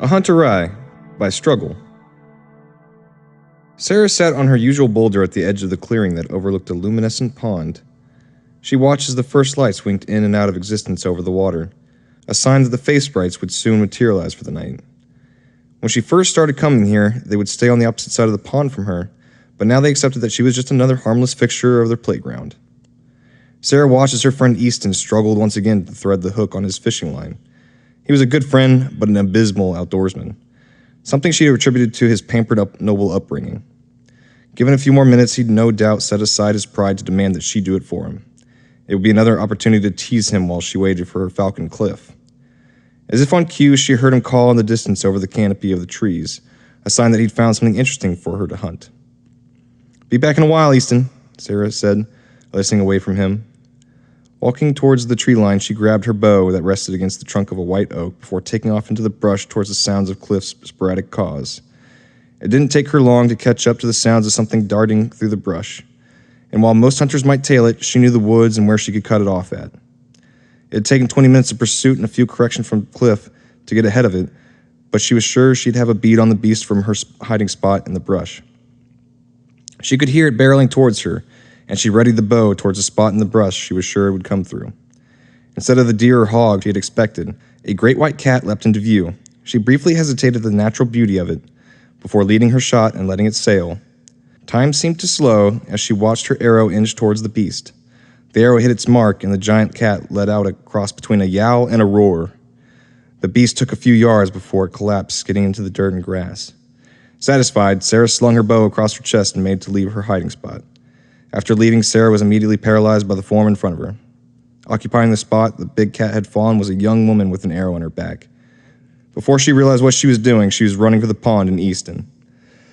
A Hunt Awry by Struggle. Sarah sat on her usual boulder at the edge of the clearing that overlooked a luminescent pond. She watched as the first lights winked in and out of existence over the water, a sign that the face sprites would soon materialize for the night. When she first started coming here, they would stay on the opposite side of the pond from her, but now they accepted that she was just another harmless fixture of their playground. Sarah watched as her friend Easton struggled once again to thread the hook on his fishing line. He was a good friend, but an abysmal outdoorsman, something she attributed to his pampered noble upbringing. Given a few more minutes, he'd no doubt set aside his pride to demand that she do it for him. It would be another opportunity to tease him while she waited for her falcon cliff. As if on cue, she heard him call in the distance over the canopy of the trees, a sign that he'd found something interesting for her to hunt. "Be back in a while, Easton," Sarah said, listening away from him. Walking towards the tree line, she grabbed her bow that rested against the trunk of a white oak before taking off into the brush towards the sounds of Cliff's sporadic caws. It didn't take her long to catch up to the sounds of something darting through the brush, and while most hunters might tail it, she knew the woods and where she could cut it off at. It had taken 20 minutes of pursuit and a few corrections from Cliff to get ahead of it, but she was sure she'd have a bead on the beast from her hiding spot in the brush. She could hear it barreling towards her, and she readied the bow towards a spot in the brush she was sure it would come through. Instead of the deer or hog she had expected, a great white cat leapt into view. She briefly hesitated at the natural beauty of it, before leading her shot and letting it sail. Time seemed to slow as she watched her arrow inch towards the beast. The arrow hit its mark, and the giant cat let out a cross between a yowl and a roar. The beast took a few yards before it collapsed, skidding into the dirt and grass. Satisfied, Sarah slung her bow across her chest and made to leave her hiding spot. After leaving, Sarah was immediately paralyzed by the form in front of her. Occupying the spot the big cat had fallen was a young woman with an arrow in her back. Before she realized what she was doing, she was running for the pond in Easton.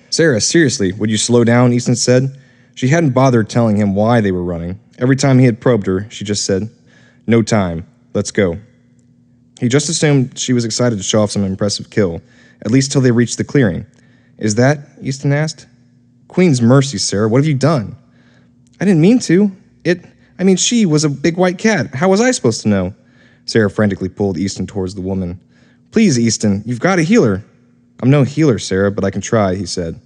"Sarah, seriously, would you slow down?" Easton said. She hadn't bothered telling him why they were running. Every time he had probed her, she just said, "No time. Let's go." He just assumed she was excited to show off some impressive kill, at least till they reached the clearing. "Is that?" Easton asked. "Queen's mercy, Sarah, what have you done?" "I didn't mean to. She was a big white cat. How was I supposed to know?" Sarah frantically pulled Easton towards the woman. "Please, Easton, you've got to heal her." "I'm no healer, Sarah, but I can try," he said.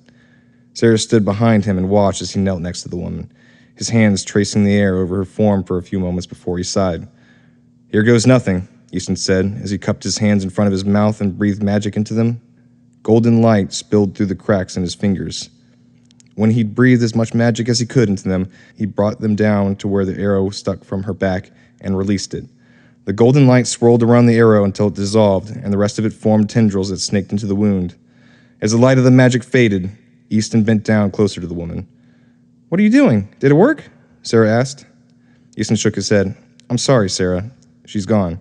Sarah stood behind him and watched as he knelt next to the woman, his hands tracing the air over her form for a few moments before he sighed. "Here goes nothing," Easton said, as he cupped his hands in front of his mouth and breathed magic into them. Golden light spilled through the cracks in his fingers. When he'd breathed as much magic as he could into them, he brought them down to where the arrow stuck from her back and released it. The golden light swirled around the arrow until it dissolved, and the rest of it formed tendrils that snaked into the wound. As the light of the magic faded, Easton bent down closer to the woman. "What are you doing? Did it work?" Sarah asked. Easton shook his head. "I'm sorry, Sarah. She's gone."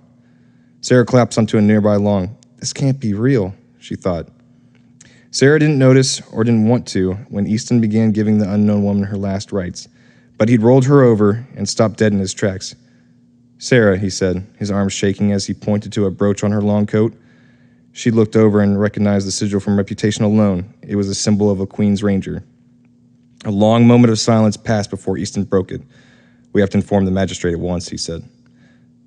Sarah collapsed onto a nearby lawn. "This can't be real," she thought. Sarah didn't notice, or didn't want to, when Easton began giving the unknown woman her last rites, but he'd rolled her over and stopped dead in his tracks. "Sarah," he said, his arms shaking as he pointed to a brooch on her long coat. She looked over and recognized the sigil from reputation alone. It was a symbol of a Queen's Ranger. A long moment of silence passed before Easton broke it. "We have to inform the magistrate at once," he said.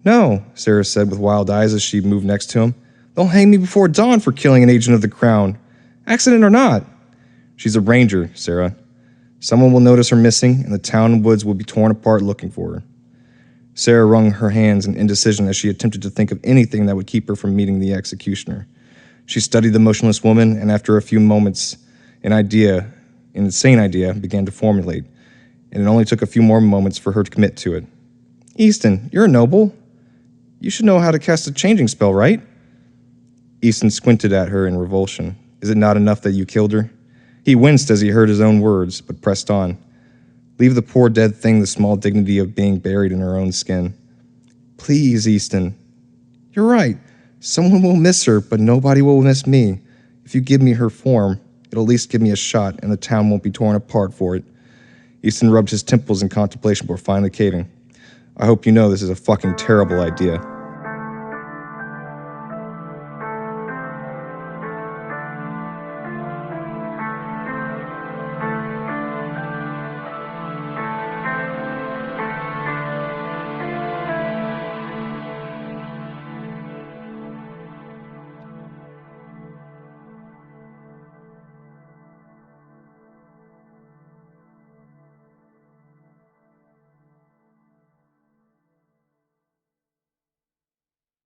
"No," Sarah said with wild eyes as she moved next to him. "They'll hang me before dawn for killing an agent of the Crown. Accident or not." "She's a ranger, Sarah. Someone will notice her missing, and the town and woods will be torn apart looking for her." Sarah wrung her hands in indecision as she attempted to think of anything that would keep her from meeting the executioner. She studied the motionless woman, and after a few moments, an insane idea began to formulate, and it only took a few more moments for her to commit to it. "Easton, you're a noble. You should know how to cast a changing spell, right?" Easton squinted at her in revulsion. "Is it not enough that you killed her?" He winced as he heard his own words, but pressed on. "Leave the poor dead thing the small dignity of being buried in her own skin." "Please, Easton." "You're right. Someone will miss her, but nobody will miss me. If you give me her form, it'll at least give me a shot, and the town won't be torn apart for it." Easton rubbed his temples in contemplation before finally caving. "I hope you know this is a fucking terrible idea."